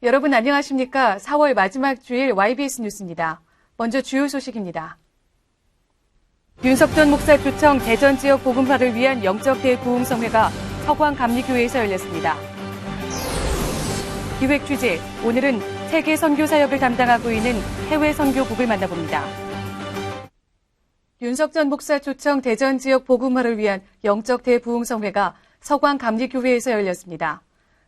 여러분 안녕하십니까? 4월 마지막 주일 Ybs뉴스입니다. 먼저 주요 소식입니다. 윤석전 목사 초청 대전 지역 복음화를 위한 영적 대부흥성회가 서광감리교회에서 열렸습니다. 기획 취재, 오늘은 세계 선교 사역을 담당하고 있는 해외 선교국을 만나봅니다. 윤석전 목사 초청 대전 지역 복음화를 위한 영적 대부흥성회가 서광감리교회에서 열렸습니다.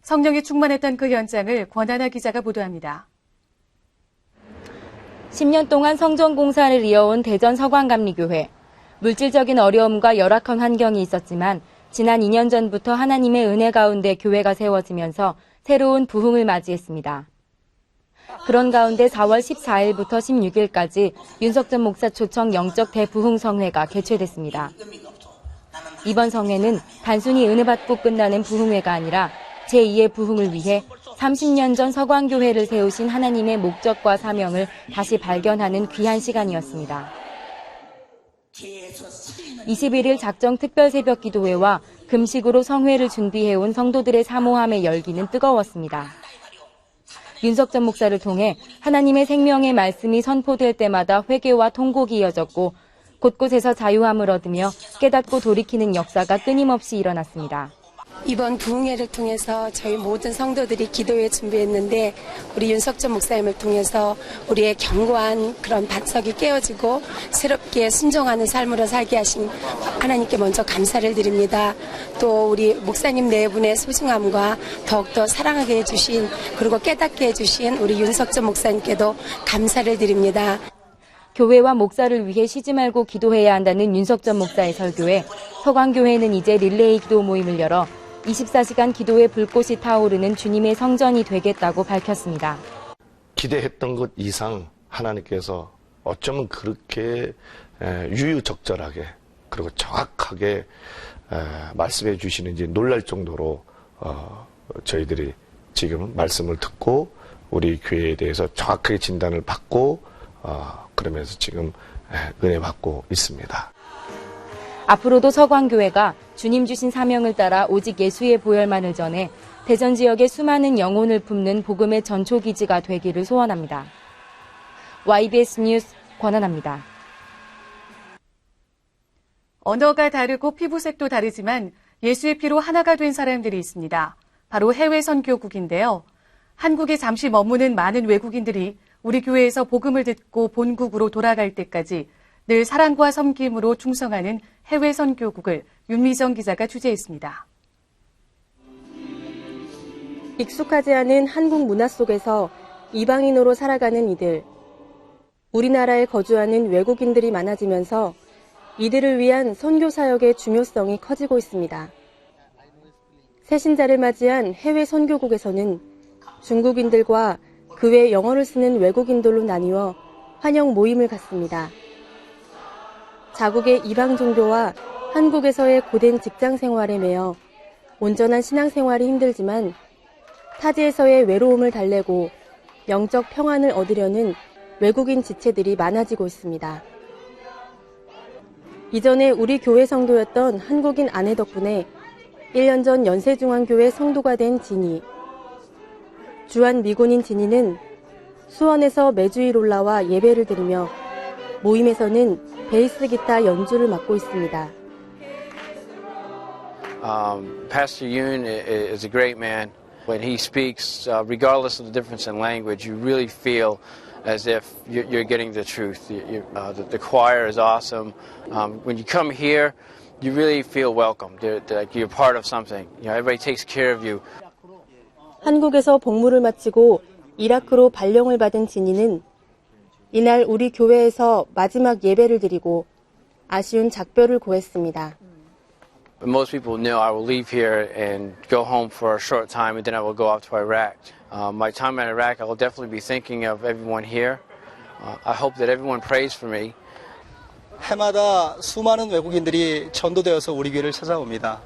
성령이 충만했던 그 현장을 권하나 기자가 보도합니다. 10년 동안 성전공사를 이어온 대전 서광감리교회. 물질적인 어려움과 열악한 환경이 있었지만 지난 2년 전부터 하나님의 은혜 가운데 교회가 세워지면서 새로운 부흥을 맞이했습니다. 그런 가운데 4월 14일부터 16일까지 윤석전 목사 초청 영적 대부흥성회가 개최됐습니다. 이번 성회는 단순히 은혜 받고 끝나는 부흥회가 아니라 제2의 부흥을 위해 30년 전 서광교회를 세우신 하나님의 목적과 사명을 다시 발견하는 귀한 시간이었습니다. 21일 작정 특별 새벽 기도회와 금식으로 성회를 준비해온 성도들의 사모함의 열기는 뜨거웠습니다. 윤석전 목사를 통해 하나님의 생명의 말씀이 선포될 때마다 회개와 통곡이 이어졌고 곳곳에서 자유함을 얻으며 깨닫고 돌이키는 역사가 끊임없이 일어났습니다. 이번 부흥회를 통해서 저희 모든 성도들이 기도회 준비했는데 우리 윤석전 목사님을 통해서 우리의 견고한 그런 반석이 깨어지고 새롭게 순종하는 삶으로 살게 하신 하나님께 먼저 감사를 드립니다. 또 우리 목사님 네 분의 소중함과 더욱더 사랑하게 해주신 그리고 깨닫게 해주신 우리 윤석전 목사님께도 감사를 드립니다. 교회와 목사를 위해 쉬지 말고 기도해야 한다는 윤석전 목사의 설교에 서광교회는 이제 릴레이 기도 모임을 열어 24시간 기도의 불꽃이 타오르는 주님의 성전이 되겠다고 밝혔습니다. 기대했던 것 이상 하나님께서 어쩌면 그렇게 유유적절하게 그리고 정확하게 말씀해 주시는지 놀랄 정도로 저희들이 지금 말씀을 듣고 우리 교회에 대해서 정확하게 진단을 받고 그러면서 지금 은혜 받고 있습니다. 앞으로도 서광교회가 주님 주신 사명을 따라 오직 예수의 보혈만을 전해 대전 지역의 수많은 영혼을 품는 복음의 전초기지가 되기를 소원합니다. Ybs뉴스 권하나입니다. 언어가 다르고 피부색도 다르지만 예수의 피로 하나가 된 사람들이 있습니다. 바로 해외 선교국인데요. 한국에 잠시 머무는 많은 외국인들이 우리 교회에서 복음을 듣고 본국으로 돌아갈 때까지 늘 사랑과 섬김으로 충성하는 해외 선교국을 윤미정 기자가 취재했습니다. 익숙하지 않은 한국 문화 속에서 이방인으로 살아가는 이들. 우리나라에 거주하는 외국인들이 많아지면서 이들을 위한 선교 사역의 중요성이 커지고 있습니다. 새신자를 맞이한 해외 선교국에서는 중국인들과 그 외 영어를 쓰는 외국인들로 나뉘어 환영 모임을 갖습니다. 자국의 이방 종교와 한국에서의 고된 직장 생활에 매여 온전한 신앙생활이 힘들지만 타지에서의 외로움을 달래고 영적 평안을 얻으려는 외국인 지체들이 많아지고 있습니다. 이전에 우리 교회 성도였던 한국인 아내 덕분에 1년 전 연세중앙교회 성도가 된 진이. 주한 미군인 진이는 수원에서 매주일 올라와 예배를 드리며 모임에서는 베이스 기타 연주를 맡고 있습니다. Pastor Yoon is a great man. When he speaks, regardless of the difference in language, you really feel as if you're getting the truth. The choir is awesome. When you come here, you really feel welcome. Like you're part of something. You know, everybody takes care of you. 한국에서 복무를 마치고 이라크로 발령을 받은 진이는 이날 우리 교회에서 마지막 예배를 드리고 아쉬운 작별을 고했습니다. Most people know I will leave here and go home for a short time and then I will go off to Iraq. My time in Iraq, I will definitely be thinking of everyone here. I hope that everyone prays for me. 해마다 수많은 외국인들이 전도되어서 우리 교회를 찾아옵니다.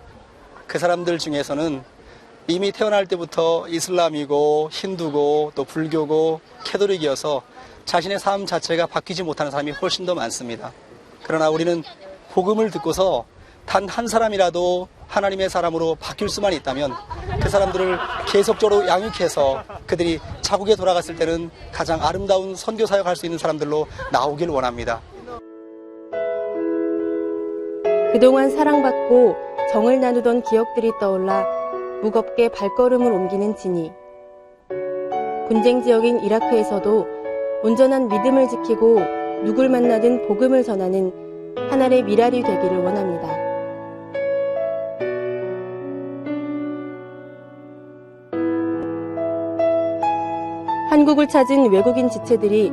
그 사람들 중에서는 이미 태어날 때부터 이슬람이고 힌두고 또 불교고 캐톨릭이어서 자신의 삶 자체가 바뀌지 못하는 사람이 훨씬 더 많습니다. 그러나 우리는 복음을 듣고서 단 한 사람이라도 하나님의 사람으로 바뀔 수만 있다면 그 사람들을 계속적으로 양육해서 그들이 자국에 돌아갔을 때는 가장 아름다운 선교 사역할 수 있는 사람들로 나오길 원합니다. 그동안 사랑받고 정을 나누던 기억들이 떠올라 무겁게 발걸음을 옮기는 진이. 분쟁 지역인 이라크에서도 온전한 믿음을 지키고 누굴 만나든 복음을 전하는 하나의 미랄이 되기를 원합니다. 한국을 찾은 외국인 지체들이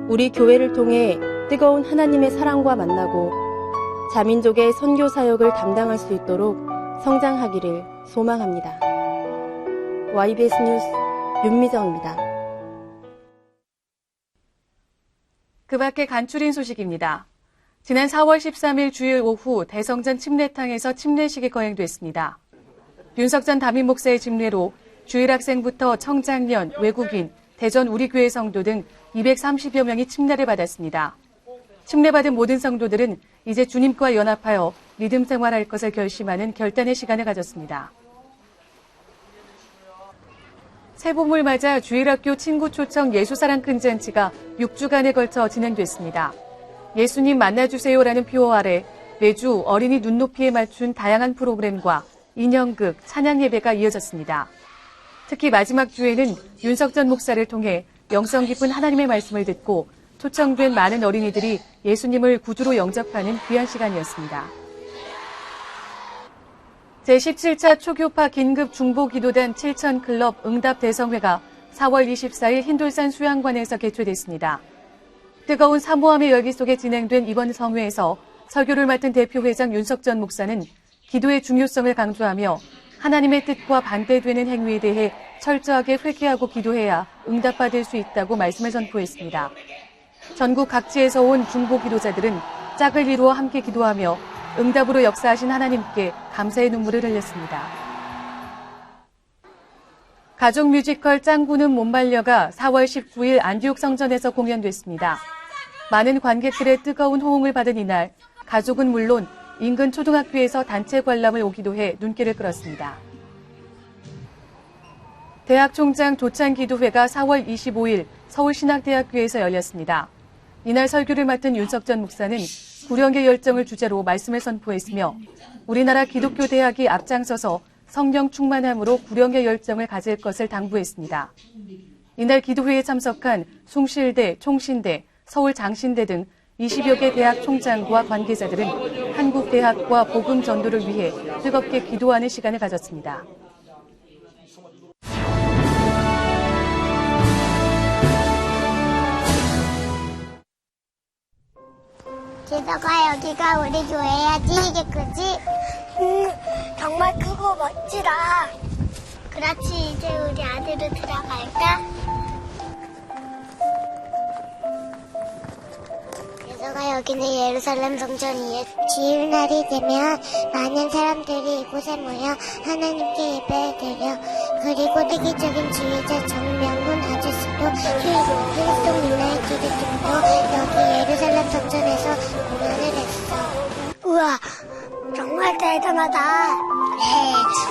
우리 교회를 통해 뜨거운 하나님의 사랑과 만나고 자민족의 선교 사역을 담당할 수 있도록 성장하기를 소망합니다. Ybs뉴스 윤미정입니다. 그 밖에 간추린 소식입니다. 지난 4월 13일 주일 오후 대성전 침례탕에서 침례식이 거행됐습니다. 윤석 전 담임 목사의 침례로 주일 학생부터 청장년, 외국인, 대전 우리 교회 성도 등 230여 명이 침례를 받았습니다. 침례받은 모든 성도들은 이제 주님과 연합하여 믿음 생활할 것을 결심하는 결단의 시간을 가졌습니다. 새봄을 맞아 주일학교 친구 초청 예수사랑 큰 잔치가 6주간에 걸쳐 진행됐습니다. 예수님 만나주세요라는 표어 아래 매주 어린이 눈높이에 맞춘 다양한 프로그램과 인형극, 찬양 예배가 이어졌습니다. 특히 마지막 주에는 윤석 전 목사를 통해 영성 깊은 하나님의 말씀을 듣고 초청된 많은 어린이들이 예수님을 구주로 영접하는 귀한 시간이었습니다. 제17차 초교파 긴급 중보기도단 7,000클럽 응답대성회가 4월 24일 흰돌산 수양관에서 개최됐습니다. 뜨거운 사모함의 열기 속에 진행된 이번 성회에서 설교를 맡은 대표회장 윤석 전 목사는 기도의 중요성을 강조하며 하나님의 뜻과 반대되는 행위에 대해 철저하게 회개하고 기도해야 응답받을 수 있다고 말씀을 선포했습니다. 전국 각지에서 온 중보기도자들은 짝을 이루어 함께 기도하며 응답으로 역사하신 하나님께 감사의 눈물을 흘렸습니다. 가족 뮤지컬 짱구는 못 말려가 4월 19일 안디옥 성전에서 공연됐습니다. 많은 관객들의 뜨거운 호응을 받은 이날, 가족은 물론 인근 초등학교에서 단체 관람을 오기도 해 눈길을 끌었습니다. 대학 총장 도찬 기도회가 4월 25일 서울신학대학교에서 열렸습니다. 이날 설교를 맡은 윤석 전 목사는 구령의 열정을 주제로 말씀을 선포했으며 우리나라 기독교 대학이 앞장서서 성령 충만함으로 구령의 열정을 가질 것을 당부했습니다. 이날 기도회에 참석한 숭실대, 총신대, 서울장신대 등 20여 개 대학 총장과 관계자들은 한국 대학과 복음 전도를 위해 뜨겁게 기도하는 시간을 가졌습니다. 게다가 여기가 우리 교회야지, 이게 크지? 정말 크고 멋지다. 그렇지, 이제 우리 안으로 들어갈까? 게다가 여기는 예루살렘 성전이에요. 주일날이 되면 많은 사람들이 이곳에 모여 하나님께 예배를 드려. 그리고 세계적인 지휘자 정명훈 아저씨도 힐송 문화의 기대팀도 여기 예루살렘 성전에서 공연을 했어. 우와, 정말 대단하다. 네,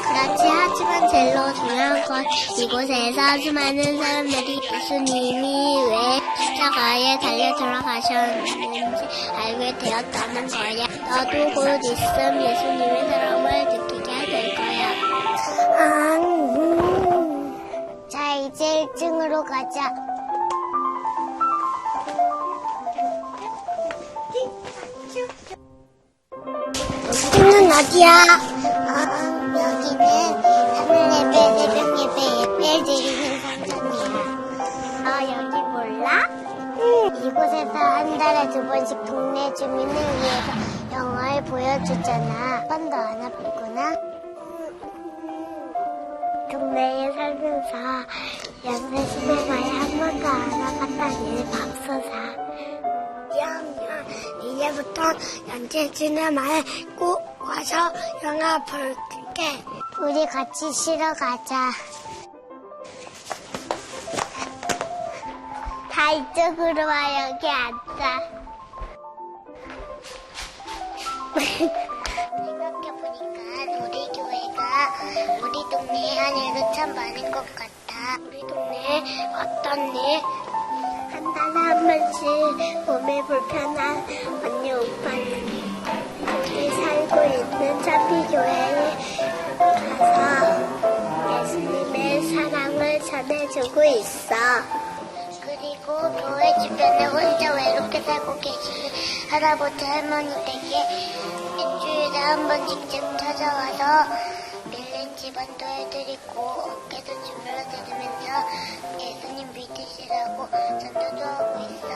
그렇지. 하지만 제일 중요한 건 이곳에서 아주 많은 사람들이 예수님이 왜 십자가에 달려 돌아가셨는지 알게 되었다는 거야. 너도 곧 있음 예수님의 사랑을 느끼게 될 거야. 자, 이제 1층으로 가자. 여기는 어디야? 여기는 하늘 예배, 새벽 예배를 드리는 성전이야. 여기 몰라? 이곳에서 한 달에 2번씩 동네 주민을 위해서 영화를 보여주잖아. 한 번도 안 아팠구나? 동네에 살면서 연세중앙교회 한 번도 안 아팠다니 밥솥아. 2학년 이제부터 연세중앙교회 꼭 와서 영화 볼게. 우리 같이 쉬러 가자. 다 이쪽으로 와. 여기 앉아. 생각해보니까 우리 교회 한 일도 참 많은 것 같아. 우리 동네에 어떤 일? 한 달에 한 번씩 몸이 불편한 언니 오빠는 여기 살고 있는 참비교회에 가서 예수님의 사랑을 전해주고 있어. 그리고 교회 주변에 혼자 외롭게 살고 계시는 할아버지 할머니 댁에 일주일에 한 번 직접 찾아와서 밀린 집안도 해드리고 어깨도 주물러드리면서 예수님 믿으시라고 전도도 하고 있어.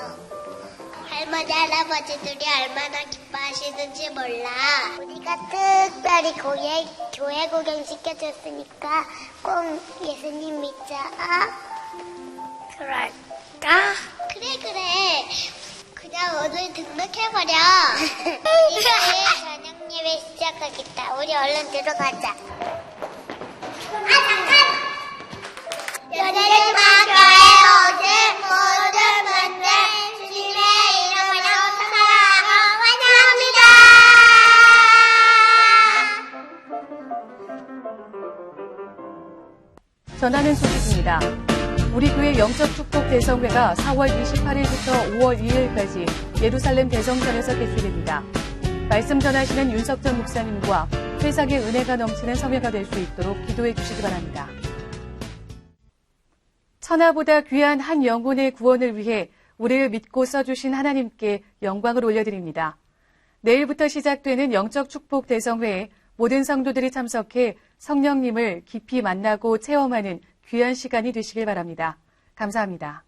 할머니 할아버지들이 얼마나 기뻐하시는지 몰라. 우리가 특별히 교회 구경 시켜줬으니까 꼭 예수님 믿자. 그럴까? 그래. 그냥 오늘 등록해버려. 이제 저녁 예배 시작하겠다. 우리 얼른 들어가자. 잠깐! 연세중앙교회 오신 모든 분들 주님의 이름으로 사랑하고 환영합니다. 전하는 소식입니다. 우리 교회 영적축복 대성회가 4월 28일부터 5월 2일까지 예루살렘 대성전에서 개최됩니다. 말씀 전하시는 윤석전 목사님과 세상의 은혜가 넘치는 성회가 될 수 있도록 기도해 주시기 바랍니다. 천하보다 귀한 한 영혼의 구원을 위해 우리를 믿고 써주신 하나님께 영광을 올려드립니다. 내일부터 시작되는 영적축복 대성회에 모든 성도들이 참석해 성령님을 깊이 만나고 체험하는 귀한 시간이 되시길 바랍니다. 감사합니다.